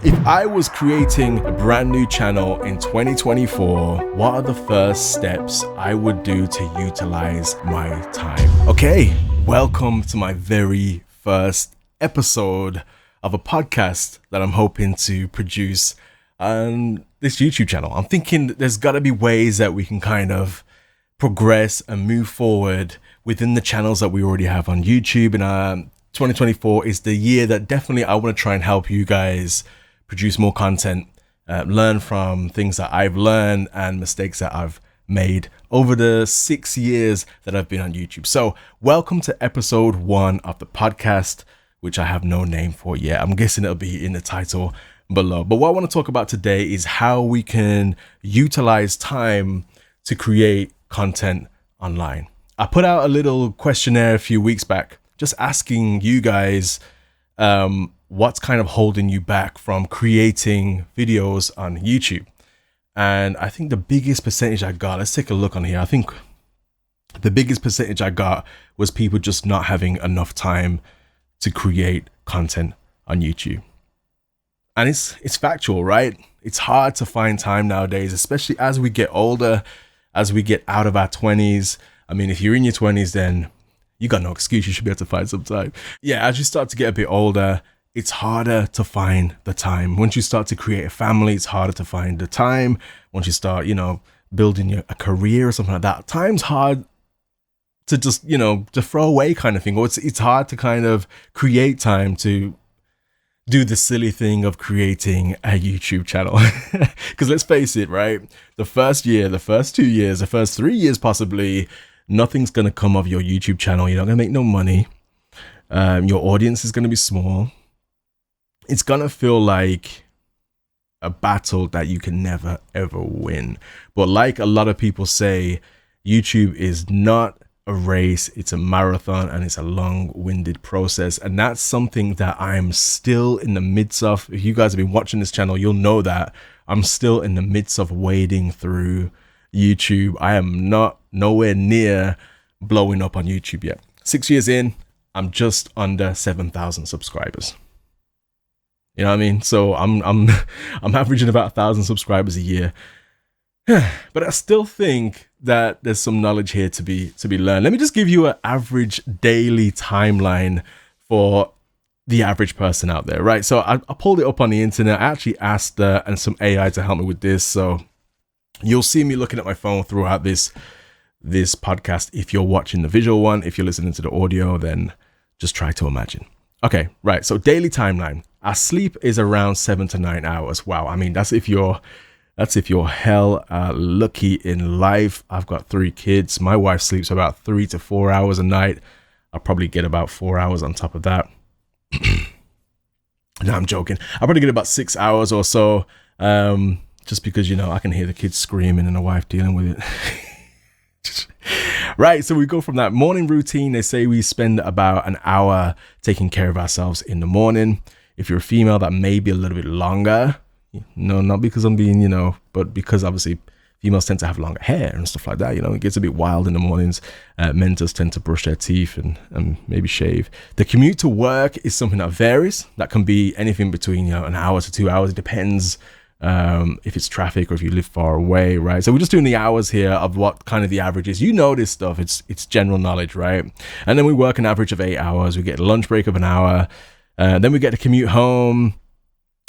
If I was creating a brand new channel in 2024, what are the first steps I would do to utilize my time? Okay, welcome to my very first episode of a podcast that I'm hoping to produce on this YouTube channel. I'm thinking there's got to be ways that we can kind of progress and move forward within the channels that we already have on YouTube. And 2024 is the year that definitely I want to try and help you guys produce more content, learn from things that I've learned and mistakes that I've made over the 6 years that I've been on YouTube. So welcome to episode 1 of the podcast, which I have no name for yet. I'm guessing it'll be in the title below. But what I want to talk about today is how we can utilize time to create content online. I put out a little questionnaire a few weeks back, just asking you guys, what's kind of holding you back from creating videos on YouTube? And I think the biggest percentage I got, let's take a look on here. I think the biggest percentage I got was people just not having enough time to create content on YouTube. And it's factual, right? It's hard to find time nowadays, especially as we get older, as we get out of our 20s. I mean, if you're in your 20s, then you got no excuse. You should be able to find some time. Yeah, as you start to get a bit older, it's harder to find the time. Once you start to create a family, it's harder to find the time. Once you start, building a career or something like that, time's hard to just, to throw away kind of thing. Or it's hard to kind of create time to do the silly thing of creating a YouTube channel. Because let's face it, right? The first year, the first 2 years, the first 3 years possibly, nothing's going to come of your YouTube channel. You're not going to make no money. Your audience is going to be small. It's going to feel like a battle that you can never, ever win. But like a lot of people say, YouTube is not a race. It's a marathon and it's a long-winded process. And that's something that I'm still in the midst of. If you guys have been watching this channel, you'll know that I'm still in the midst of wading through YouTube. I am nowhere near blowing up on YouTube yet. 6 years in, I'm just under 7,000 subscribers. You know what I mean? So I'm averaging about 1,000 subscribers a year. But I still think that there's some knowledge here to be learned. Let me just give you an average daily timeline for the average person out there, right? So I pulled it up on the internet. I actually asked and some AI to help me with this. So you'll see me looking at my phone throughout this podcast. If you're watching the visual one, if you're listening to the audio, then just try to imagine. Okay, right. So daily timeline. Our sleep is around 7 to 9 hours. Wow. I mean, that's if you're hell lucky in life. I've got 3 kids. My wife sleeps about 3 to 4 hours a night. I'll probably get about 4 hours on top of that. No, I'm joking. I'll probably get about 6 hours or so. Just because, I can hear the kids screaming and the wife dealing with it. Right, so we go from that morning routine. They say we spend about an hour taking care of ourselves in the morning. If you're a female, that may be a little bit longer. No, not because I'm being, but because obviously females tend to have longer hair and stuff like that. It gets a bit wild in the mornings. Men just tend to brush their teeth and maybe shave. The commute to work is something that varies. That can be anything between, an hour to 2 hours. It depends if it's traffic or if you live far away, right? So we're just doing the hours here of what kind of the average is. This stuff. It's general knowledge, right? And then we work an average of 8 hours. We get a lunch break of an hour. Then we get to commute home.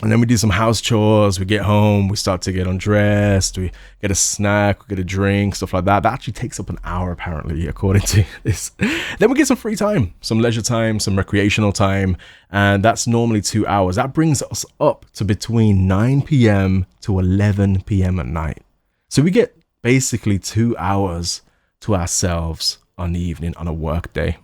And then we do some house chores. We get home. We start to get undressed. We get a snack. We get a drink, stuff like that. That actually takes up an hour, apparently, according to this. Then we get some free time, some leisure time, some recreational time. And that's normally 2 hours. That brings us up to between 9 p.m. to 11 p.m. at night. So we get basically 2 hours to ourselves on the evening on a work day.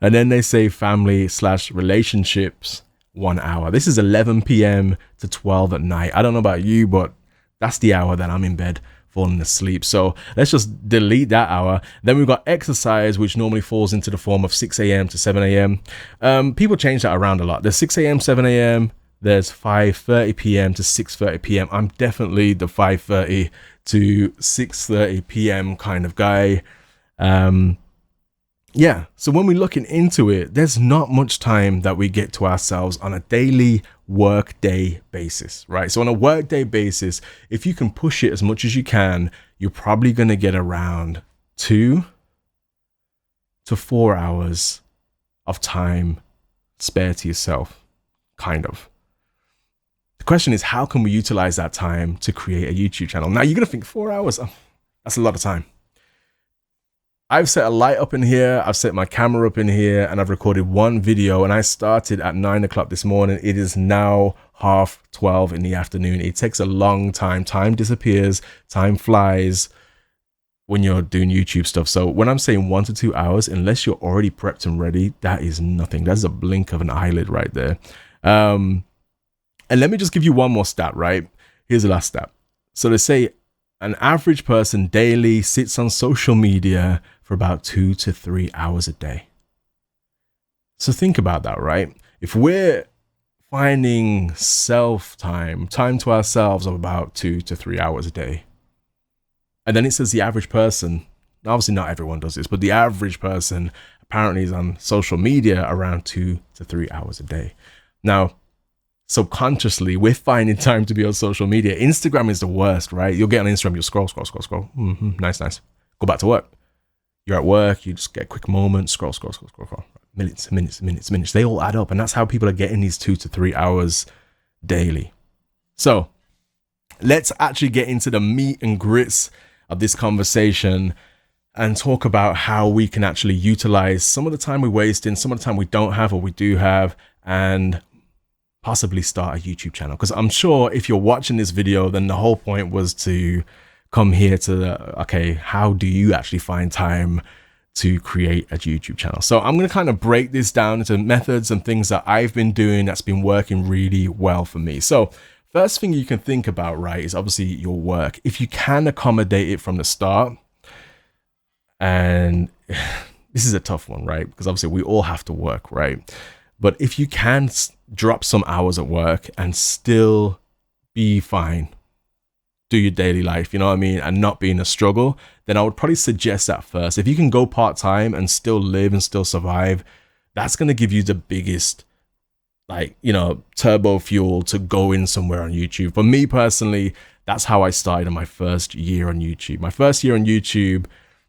And then they say family/relationships, 1 hour. This is 11 p.m. to 12 at night. I don't know about you, but that's the hour that I'm in bed falling asleep. So let's just delete that hour. Then we've got exercise, which normally falls into the form of 6 a.m. to 7 a.m. People change that around a lot. There's 6 a.m., 7 a.m. There's 5:30 p.m. to 6:30 p.m. I'm definitely the 5:30 to 6:30 p.m. kind of guy. Yeah, so when we're looking into it, there's not much time that we get to ourselves on a daily workday basis, right? So on a workday basis, if you can push it as much as you can, you're probably going to get around 2 to 4 hours of time spare to yourself, kind of. The question is, how can we utilize that time to create a YouTube channel? Now you're going to think 4 hours, oh, that's a lot of time. I've set a light up in here, I've set my camera up in here, and I've recorded one video, and I started at 9 o'clock this morning. It is now 12:30 in the afternoon. It takes a long time. Time disappears, time flies when you're doing YouTube stuff. So when I'm saying 1 to 2 hours, unless you're already prepped and ready, that is nothing. That's a blink of an eyelid right there. And let me just give you one more stat, right? Here's the last stat. So they say an average person daily sits on social media for about 2 to 3 hours a day. So think about that, right? If we're finding time to ourselves of about 2 to 3 hours a day, and then it says the average person, obviously not everyone does this, but the average person apparently is on social media around 2 to 3 hours a day. Now, subconsciously, we're finding time to be on social media. Instagram is the worst, right? You'll get on Instagram, you'll scroll. Nice. Go back to work. You're at work, you just get a quick moment, scroll. Minutes. They all add up, and that's how people are getting these 2 to 3 hours daily. So let's actually get into the meat and grits of this conversation and talk about how we can actually utilize some of the time we waste in, some of the time we don't have or we do have, and possibly start a YouTube channel. Because I'm sure if you're watching this video, then the whole point was to come here to okay, how do you actually find time to create a YouTube channel? So I'm going to kind of break this down into methods and things that I've been doing that's been working really well for me. So first thing you can think about, right, is obviously your work. If you can accommodate it from the start, and this is a tough one, right? Because obviously we all have to work, right? But if you can drop some hours at work and still be fine, do your daily life, you know what I mean, and not be in a struggle, then I would probably suggest that first. If you can go part-time and still live and still survive, that's going to give you the biggest, like, you know, turbo fuel to go in somewhere on YouTube. For me personally, that's how I started in my first year on YouTube. My first year on YouTube,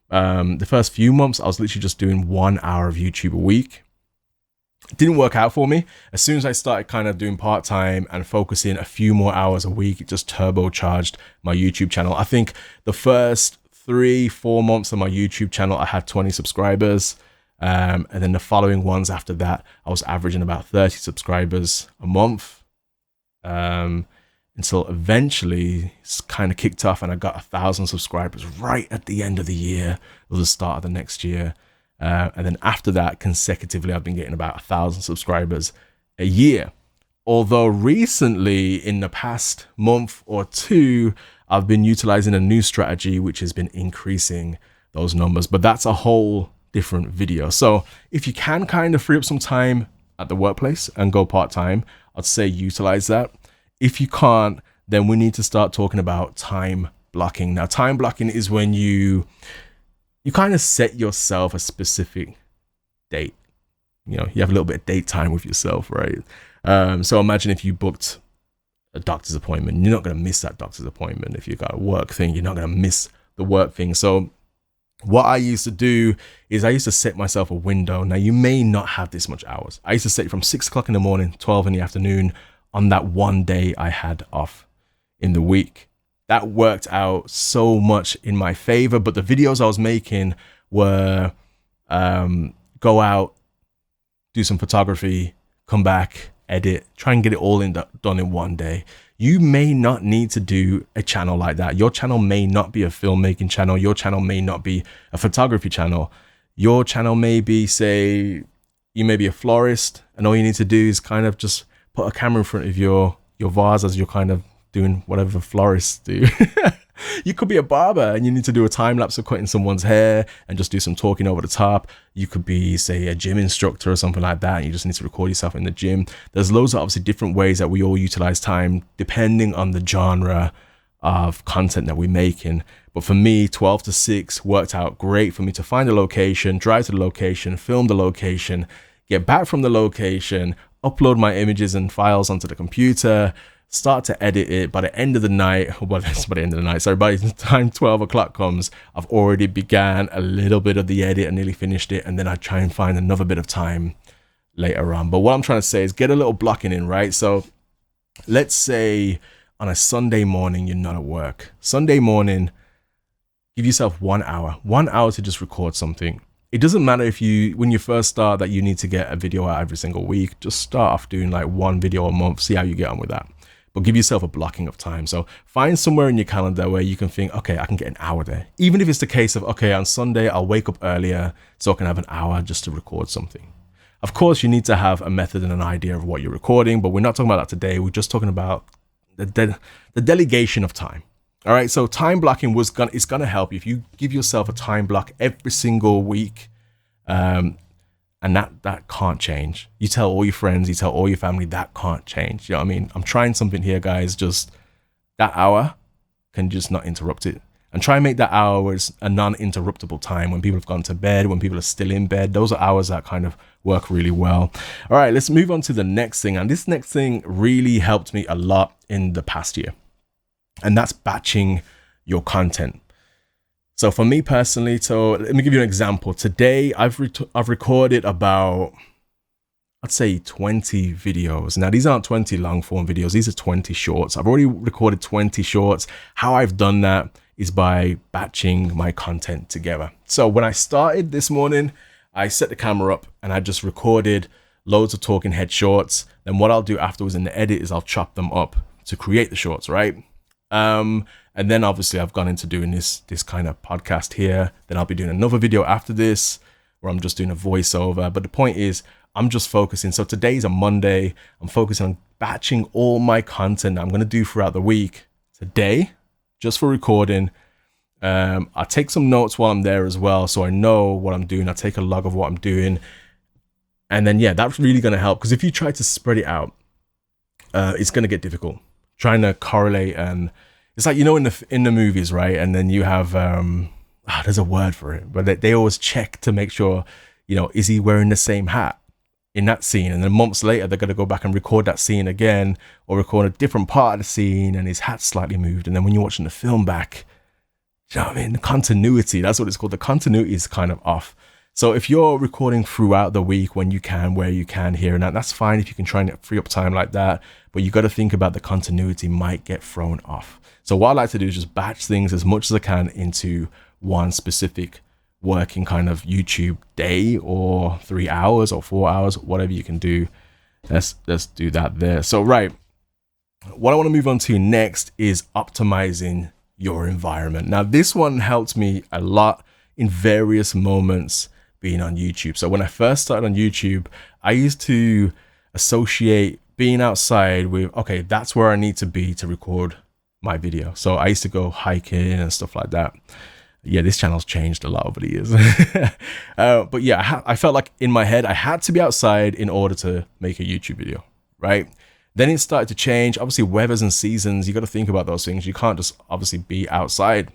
the first few months, I was literally just doing 1 hour of YouTube a week. It didn't work out for me. As soon as I started kind of doing part-time and focusing a few more hours a week, it just turbocharged my YouTube channel. I think the first 3-4 months of my YouTube channel, I had 20 subscribers. And then the following ones after that, I was averaging about 30 subscribers a month. Until eventually it's kind of kicked off and I got 1,000 subscribers right at the end of the year, or the start of the next year. And then after that, consecutively, I've been getting about 1,000 subscribers a year. Although recently, in the past month or two, I've been utilizing a new strategy, which has been increasing those numbers. But that's a whole different video. So if you can kind of free up some time at the workplace and go part-time, I'd say utilize that. If you can't, then we need to start talking about time blocking. Now, time blocking is when you kind of set yourself a specific date. You know, you have a little bit of date time with yourself, right? So imagine if you booked a doctor's appointment, you're not going to miss that doctor's appointment. If you got a work thing, you're not going to miss the work thing. So what I used to do is I used to set myself a window. Now, you may not have this much hours. I used to set it from 6 o'clock in the morning, 12 in the afternoon on that one day I had off in the week. That worked out so much in my favor. But the videos I was making were go out, do some photography, come back, edit, try and get it all done in one day. You may not need to do a channel like that. Your channel may not be a filmmaking channel. Your channel may not be a photography channel. Your channel may be, say, you may be a florist, and all you need to do is kind of just put a camera in front of your vase as you're kind of doing whatever florists do. You could be a barber and you need to do a time lapse of cutting someone's hair and just do some talking over the top. You could be, say, a gym instructor or something like that, and you just need to record yourself in the gym. There's loads of obviously different ways that we all utilize time depending on the genre of content that we're making. But for me, 12 to 6 worked out great for me to find a location, drive to the location, film the location, get back from the location, upload my images and files onto the computer, start to edit it. By the end of the night, well, that's by the end of the night, sorry, by the time 12 o'clock comes, I've already began a little bit of the edit and nearly finished it, and then I try and find another bit of time later on. But what I'm trying to say is get a little blocking in, right? So let's say on a Sunday morning, you're not at work. Sunday morning, give yourself 1 hour to just record something. It doesn't matter if when you first start that you need to get a video out every single week. Just start off doing like 1 video a month, see how you get on with that. But give yourself a blocking of time. So find somewhere in your calendar where you can think, okay, I can get an hour there. Even if it's the case of, okay, on Sunday, I'll wake up earlier so I can have an hour just to record something. Of course, you need to have a method and an idea of what you're recording, but we're not talking about that today. We're just talking about the delegation of time. All right, so time blocking is gonna help you if you give yourself a time block every single week, and that can't change. You tell all your friends, you tell all your family, that can't change. You know what I mean? I'm trying something here, guys. Just that hour can just not interrupt it, and try and make that hour a non-interruptible time when people have gone to bed, when people are still in bed. Those are hours that kind of work really well. All right, let's move on to the next thing, and this next thing really helped me a lot in the past year. And that's batching your content. So for me personally, so let me give you an example. Today, I've recorded about, I'd say 20 videos. Now, these aren't 20 long form videos. These are 20 shorts. I've already recorded 20 shorts. How I've done that is by batching my content together. So when I started this morning, I set the camera up and I just recorded loads of talking head shorts. Then what I'll do afterwards in the edit is I'll chop them up to create the shorts, right? And then obviously I've gone into doing this kind of podcast here. Then I'll be doing another video after this where I'm just doing a voiceover. But the point is, I'm just focusing. So today's a Monday. I'm focusing on batching all my content that I'm going to do throughout the week today, just for recording. I take some notes while I'm there as well, so I know what I'm doing. I take a log of what I'm doing. And then, yeah, that's really going to help, because if you try to spread it out, it's going to get difficult. Trying to correlate, and it's like, you know, in the movies, right? And then you have there's a word for it, but they always check to make sure, you know, is he wearing the same hat in that scene? And then months later they're going to go back and record that scene again, or record a different part of the scene and his hat's slightly moved. And then when you're watching the film back, you know what I mean, the continuity, that's what it's called, the continuity is kind of off. So if you're recording throughout the week when you can, where you can, here and that, that's fine if you can try and free up time like that. But you got to think about the continuity might get thrown off. So what I like to do is just batch things as much as I can into one specific working kind of YouTube day, or 3 hours or 4 hours, whatever you can do. Let's do that there. So, right, what I want to move on to next is optimizing your environment. Now, this one helped me a lot in various moments being on YouTube. So when I first started on YouTube, I used to associate being outside with, okay, that's where I need to be to record my video. So I used to go hiking and stuff like that. Yeah, this channel's changed a lot over the years. But yeah, I felt like in my head, I had to be outside in order to make a YouTube video, right? Then it started to change. Obviously, weathers and seasons, you got to think about those things. You can't just obviously be outside.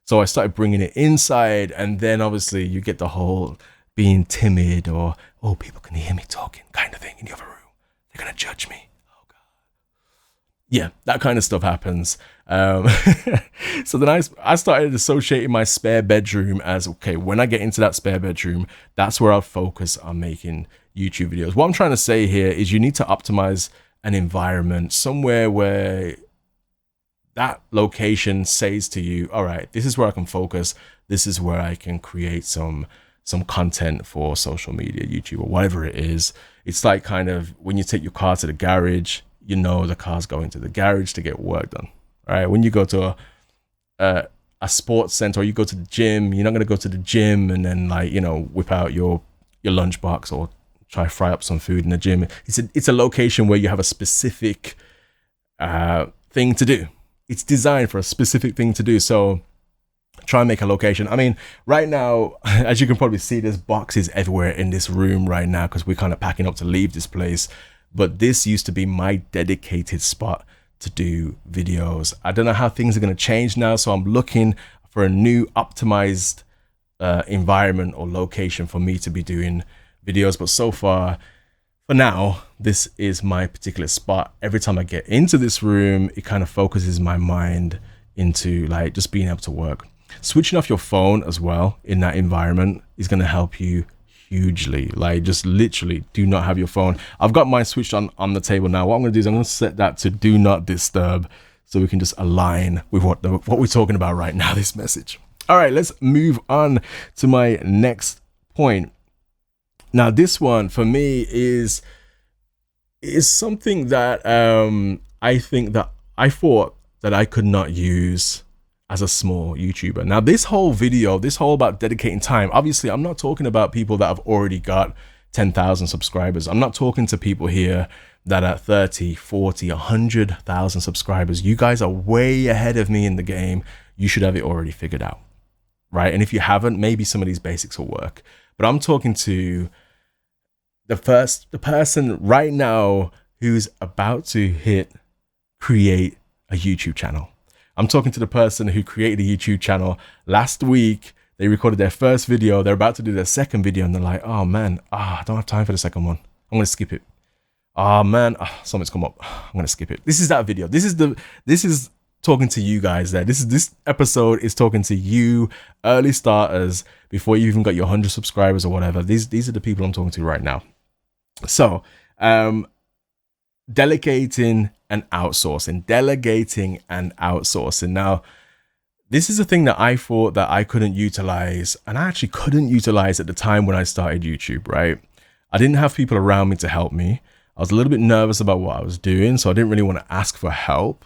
So I started bringing it inside, and then obviously you get the whole being timid, or, oh, people can hear me talking kind of thing in the other room. They're going to judge me. Oh, God. Yeah, that kind of stuff happens. So then I started associating my spare bedroom as, okay, when I get into that spare bedroom, that's where I'll focus on making YouTube videos. What I'm trying to say here is you need to optimize an environment somewhere where that location says to you, all right, this is where I can focus. This is where I can create some content for social media, YouTube, or whatever it is. It's like kind of when you take your car to the garage, you know the car's going to the garage to get work done. All right. When you go to a sports center, or you go to the gym, you're not going to go to the gym and then, like, you know, whip out your lunchbox or try to fry up some food in the gym. It's a location where you have a specific thing to do. It's designed for a specific thing to do. So try and make a location. I mean, right now, as you can probably see, there's boxes everywhere in this room right now because we're kind of packing up to leave this place. But this used to be my dedicated spot to do videos. I don't know how things are going to change now. So I'm looking for a new optimized environment or location for me to be doing videos. But so far, For now, this is my particular spot. Every time I get into this room, it kind of focuses my mind into like just being able to work. Switching off your phone as well in that environment is going to help you hugely. Like, just literally do not have your phone. I've got mine switched on the table now. What I'm going to do is I'm going to set that to do not disturb, so we can just align with what we're talking about right now, this message. All right, let's move on to my next point. Now, this one for me is something that I thought that I could not use as a small YouTuber. Now, this whole about dedicating time, obviously I'm not talking about people that have already got 10,000 subscribers. I'm not talking to people here that are 30, 40, 100,000 subscribers. You guys are way ahead of me in the game. You should have it already figured out, right? And if you haven't, maybe some of these basics will work. But I'm talking to the person right now who's about to create a YouTube channel. I'm talking to the person who created a YouTube channel last week. They recorded their first video. They're about to do their second video, and they're like, oh man, I don't have time for the second one. I'm going to skip it. Oh man, something's come up. I'm going to skip it. This is that video. This is talking to you guys there. This episode is talking to you early starters before you even got your 100 subscribers or whatever. These are the people I'm talking to right now. So, delegating and outsourcing. Now, this is a thing that I thought that I couldn't utilize, and I actually couldn't utilize at the time when I started YouTube, right? I didn't have people around me to help me. I was a little bit nervous about what I was doing, so I didn't really want to ask for help.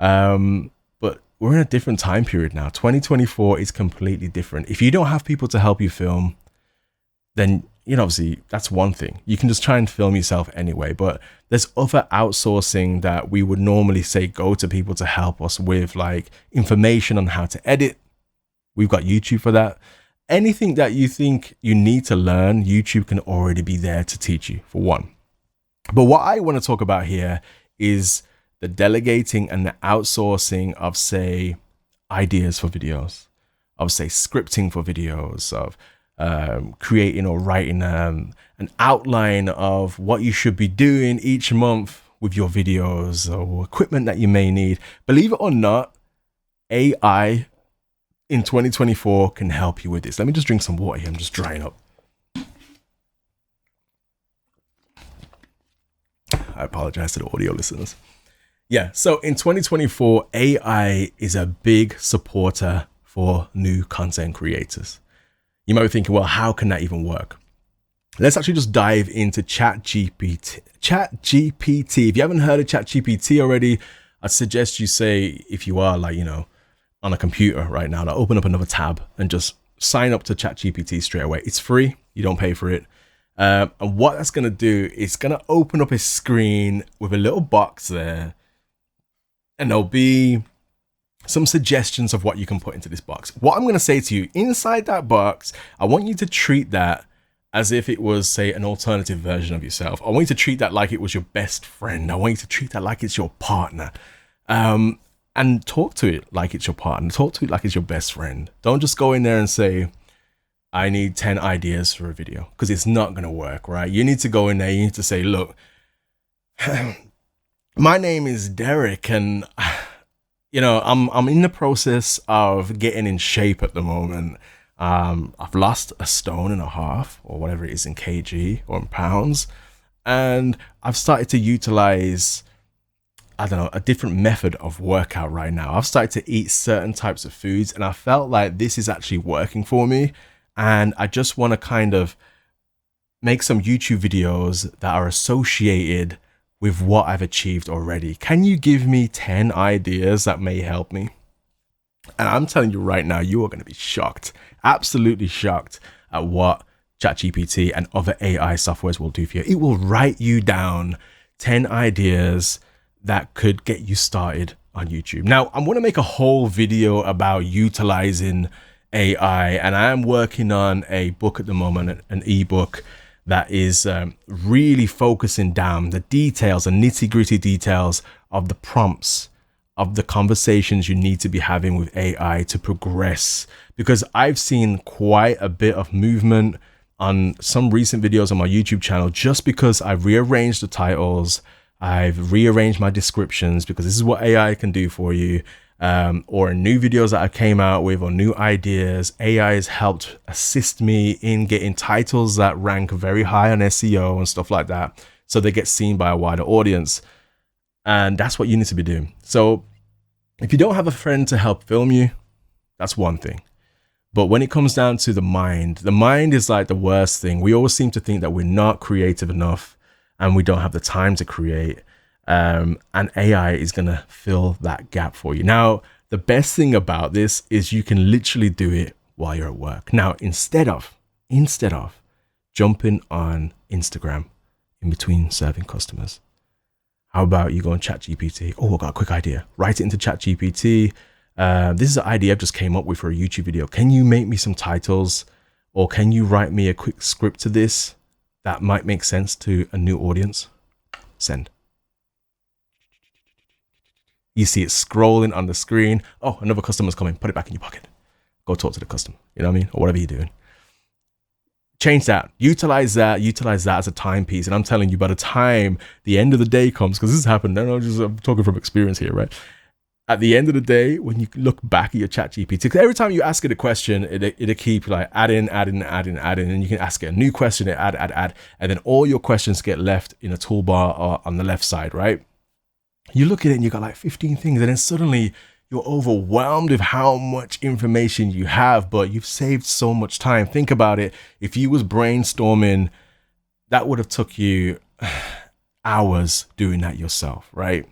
But we're in a different time period now. 2024 is completely different. If you don't have people to help you film, then, you know, obviously that's one thing. You can just try and film yourself anyway, but there's other outsourcing that we would normally say go to people to help us with, like information on how to edit. We've got YouTube for that. Anything that you think you need to learn, YouTube can already be there to teach you, for one. But what I want to talk about here is the delegating and the outsourcing of, say, ideas for videos, of, say, scripting for videos, of creating or writing an outline of what you should be doing each month with your videos or equipment that you may need. Believe it or not, AI in 2024 can help you with this. Let me just drink some water here. I'm just drying up. I apologize to the audio listeners. Yeah, so in 2024, AI is a big supporter for new content creators. You might be thinking, well, how can that even work? Let's actually just dive into ChatGPT. ChatGPT. If you haven't heard of ChatGPT already, I'd suggest you say, if you are like, you know, on a computer right now, to open up another tab and just sign up to ChatGPT straight away. It's free. You don't pay for it. And what that's going to do is going to open up a screen with a little box there. And there'll be some suggestions of what you can put into this box. What I'm going to say to you, inside that box, I want you to treat that as if it was, say, an alternative version of yourself. I want you to treat that like it was your best friend. I want you to treat that like it's your partner. And talk to it like it's your partner. Talk to it like it's your best friend. Don't just go in there and say, I need 10 ideas for a video, because it's not going to work, right? You need to go in there. You need to say, look, my name is Derek, and you know, I'm in the process of getting in shape at the moment. I've lost 1.5 stone or whatever it is in kg or in pounds, and I've started to utilize, I don't know, a different method of workout right now. I've started to eat certain types of foods, and I felt like this is actually working for me. And I just want to kind of make some YouTube videos that are associated with what I've achieved already. Can you give me 10 ideas that may help me? And I'm telling you right now, you are going to be shocked, absolutely shocked at what ChatGPT and other AI softwares will do for you. It will write you down 10 ideas that could get you started on YouTube. Now, I'm going to make a whole video about utilizing AI, and I am working on a book at the moment, an ebook that is really focusing down the details and nitty-gritty details of the prompts, of the conversations you need to be having with AI to progress. Because I've seen quite a bit of movement on some recent videos on my YouTube channel just because I've rearranged the titles, I've rearranged my descriptions, because this is what AI can do for you. Or new videos that I came out with, or new ideas. AI has helped assist me in getting titles that rank very high on SEO and stuff like that, so they get seen by a wider audience. And that's what you need to be doing. So if you don't have a friend to help film you, that's one thing. But when it comes down to the mind is like the worst thing. We always seem to think that we're not creative enough and we don't have the time to create. And AI is going to fill that gap for you. Now, the best thing about this is you can literally do it while you're at work. Now, instead of jumping on Instagram in between serving customers, how about you go on ChatGPT? Oh, I got a quick idea. Write it into ChatGPT. This is an idea I've just came up with for a YouTube video. Can you make me some titles, or can you write me a quick script to this that might make sense to a new audience? Send. You see it scrolling on the screen. Oh, another customer's coming. Put it back in your pocket. Go talk to the customer. You know what I mean? Or whatever you're doing. Change that. Utilize that as a timepiece. And I'm telling you, by the time the end of the day comes, because this has happened, I'm talking from experience here, right? At the end of the day, when you look back at your ChatGPT, because every time you ask it a question, it'll keep like adding, and you can ask it a new question, add, and then all your questions get left in a toolbar or on the left side, right? You look at it and you got like 15 things, and then suddenly you're overwhelmed with how much information you have, but you've saved so much time. Think about it. If you was brainstorming, that would have took you hours doing that yourself, right?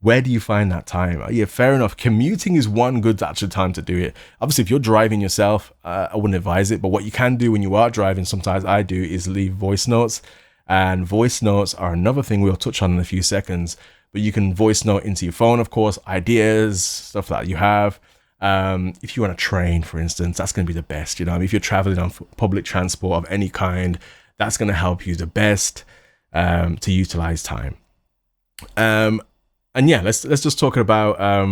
Where do you find that time? Yeah, fair enough. Commuting is one good actual time to do it. Obviously, if you're driving yourself, I wouldn't advise it. But what you can do when you are driving, sometimes I do, is leave voice notes. And voice notes are another thing we'll touch on in a few seconds. But you can voice note into your phone, of course, ideas, stuff that you have. If you're on a train, for instance, that's going to be the best. You know, if you're traveling on public transport of any kind, that's going to help you the best to utilize time. And yeah, let's just talk about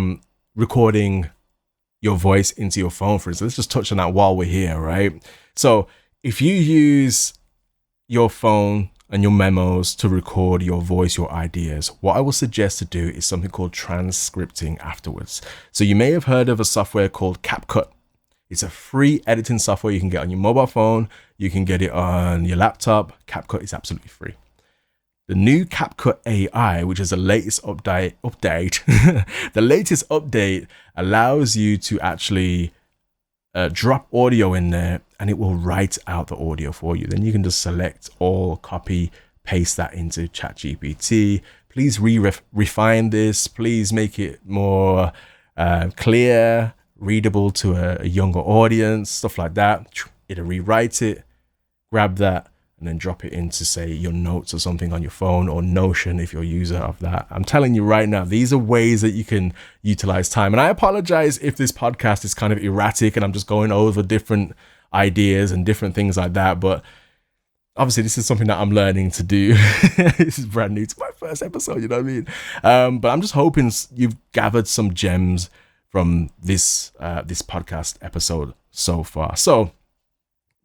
recording your voice into your phone, for instance. Let's just touch on that while we're here, right? So if you use your phone and your memos to record your voice, your ideas, what I would suggest to do is something called transcripting afterwards. So you may have heard of a software called CapCut. It's a free editing software you can get on your mobile phone. You can get it on your laptop. CapCut is absolutely free. The new CapCut AI, which is the latest update, the latest update allows you to actually drop audio in there, and it will write out the audio for you. Then you can just select or copy, paste that into ChatGPT. Please refine this. Please make it more clear, readable to a younger audience, stuff like that. It'll rewrite it, grab that, and then drop it into, say, your notes or something on your phone, or Notion if you're a user of that. I'm telling you right now, these are ways that you can utilize time. And I apologize if this podcast is kind of erratic and I'm just going over different ideas and different things like that. But obviously, this is something that I'm learning to do. This is brand new to my first episode, you know what I mean? But I'm just hoping you've gathered some gems from this podcast episode so far. So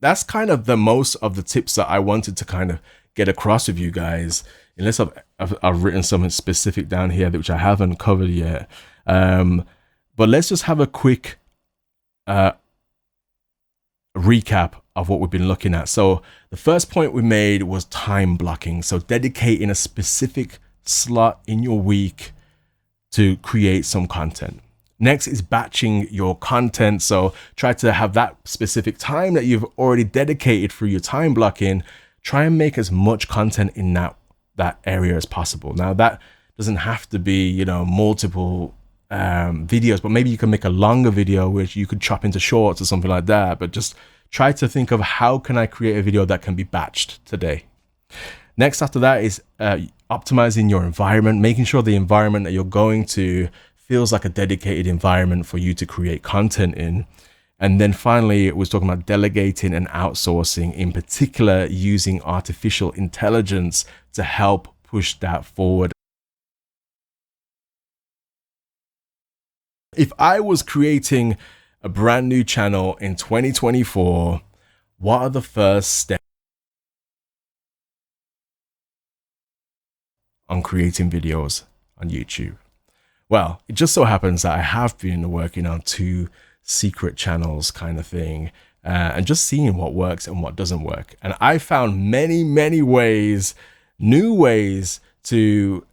that's kind of the most of the tips that I wanted to kind of get across with you guys, unless I've written something specific down here which I haven't covered yet. But let's just have a quick recap of what we've been looking at. So the first point we made was time blocking. So dedicating a specific slot in your week to create some content. Next is batching your content. So try to have that specific time that you've already dedicated through your time blocking. Try and make as much content in that area as possible. Now that doesn't have to be, you know, multiple videos, but maybe you can make a longer video which you could chop into shorts or something like that. But just try to think of, how can I create a video that can be batched today? Next after that is optimizing your environment, making sure the environment that you're going to feels like a dedicated environment for you to create content in. And then finally, it was talking about delegating and outsourcing, in particular using artificial intelligence to help push that forward. If I was creating a brand new channel in 2024, what are the first steps on creating videos on YouTube? Well, it just so happens that I have been working on 2 secret channels kind of thing, and just seeing what works and what doesn't work. And I found many ways, new ways to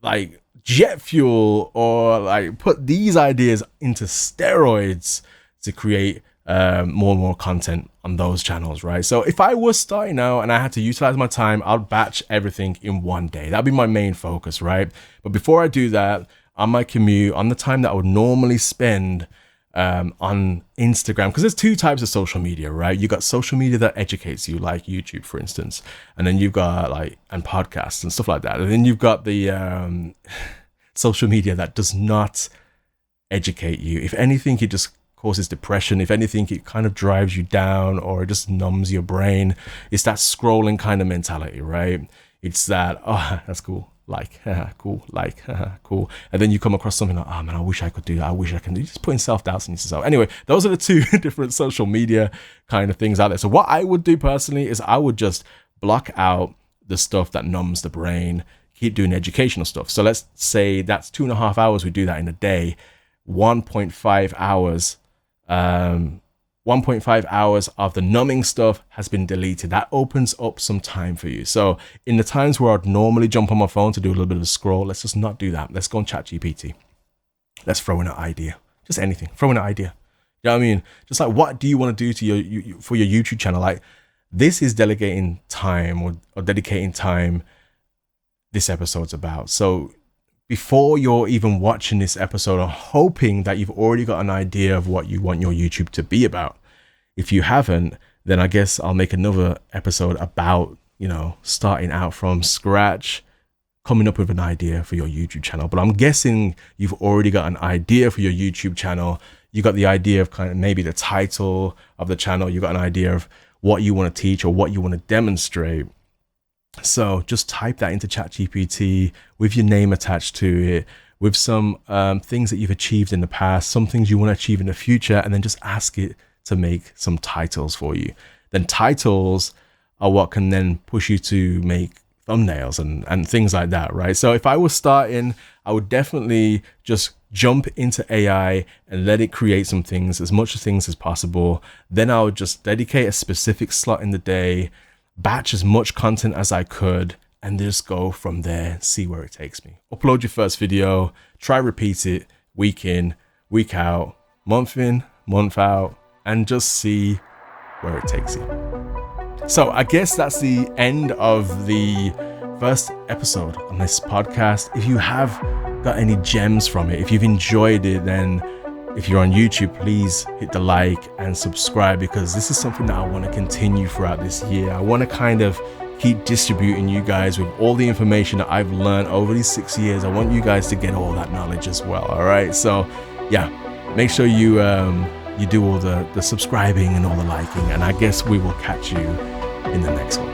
like jet fuel or like put these ideas into steroids to create more and more content on those channels, right? So if I was starting out and I had to utilize my time, I'll batch everything in one day. That'd be my main focus, right? But before I do that, on my commute, on the time that I would normally spend on Instagram, because there's 2 types of social media, right? You got social media that educates you, like YouTube, for instance, and then you've got and podcasts and stuff like that, and then you've got the social media that does not educate you. If anything, it just causes depression. If anything, it kind of drives you down, or it just numbs your brain. It's that scrolling kind of mentality, right? It's that, oh, that's cool, like, cool, like, cool. And then you come across something like, oh man, I wish I could do that. I wish I can do. You're just putting self-doubts in yourself. Anyway, those are the 2 different social media kind of things out there. So what I would do personally is I would just block out the stuff that numbs the brain, keep doing educational stuff. So let's say that's 2.5 hours. We do that in a day. 1.5 hours 1.5 hours of the numbing stuff has been deleted. That opens up some time for you. So in the times where I'd normally jump on my phone to do a little bit of a scroll, let's just not do that. Let's go on ChatGPT. Let's throw in an idea. Just anything. Throw in an idea. You know what I mean? Just like, what do you want to do to for your YouTube channel? Like, this is delegating time or dedicating time this episode's about. So before you're even watching this episode, I'm hoping that you've already got an idea of what you want your YouTube to be about. If you haven't, then I guess I'll make another episode about, starting out from scratch, coming up with an idea for your YouTube channel. But I'm guessing you've already got an idea for your YouTube channel. You got the idea of kind of maybe the title of the channel. You got an idea of what you want to teach or what you want to demonstrate. So just type that into ChatGPT with your name attached to it, with some things that you've achieved in the past, some things you want to achieve in the future, and then just ask it to make some titles for you. Then titles are what can then push you to make thumbnails and things like that, right? So if I was starting, I would definitely just jump into AI and let it create some things, as much things as possible. Then I would just dedicate a specific slot in the day, batch as much content as I could, and just go from there, see where it takes me. Upload your first video, try repeat it week in, week out, month in, month out, and just see where it takes you. So I guess that's the end of the first episode on this podcast. If you have got any gems from it, if you've enjoyed it, then if you're on YouTube, please hit the like and subscribe, because this is something that I want to continue throughout this year. I want to kind of keep distributing you guys with all the information that I've learned over these 6 years. I want you guys to get all that knowledge as well. All right. So yeah, make sure you do all the subscribing and all the liking, and I guess we will catch you in the next one.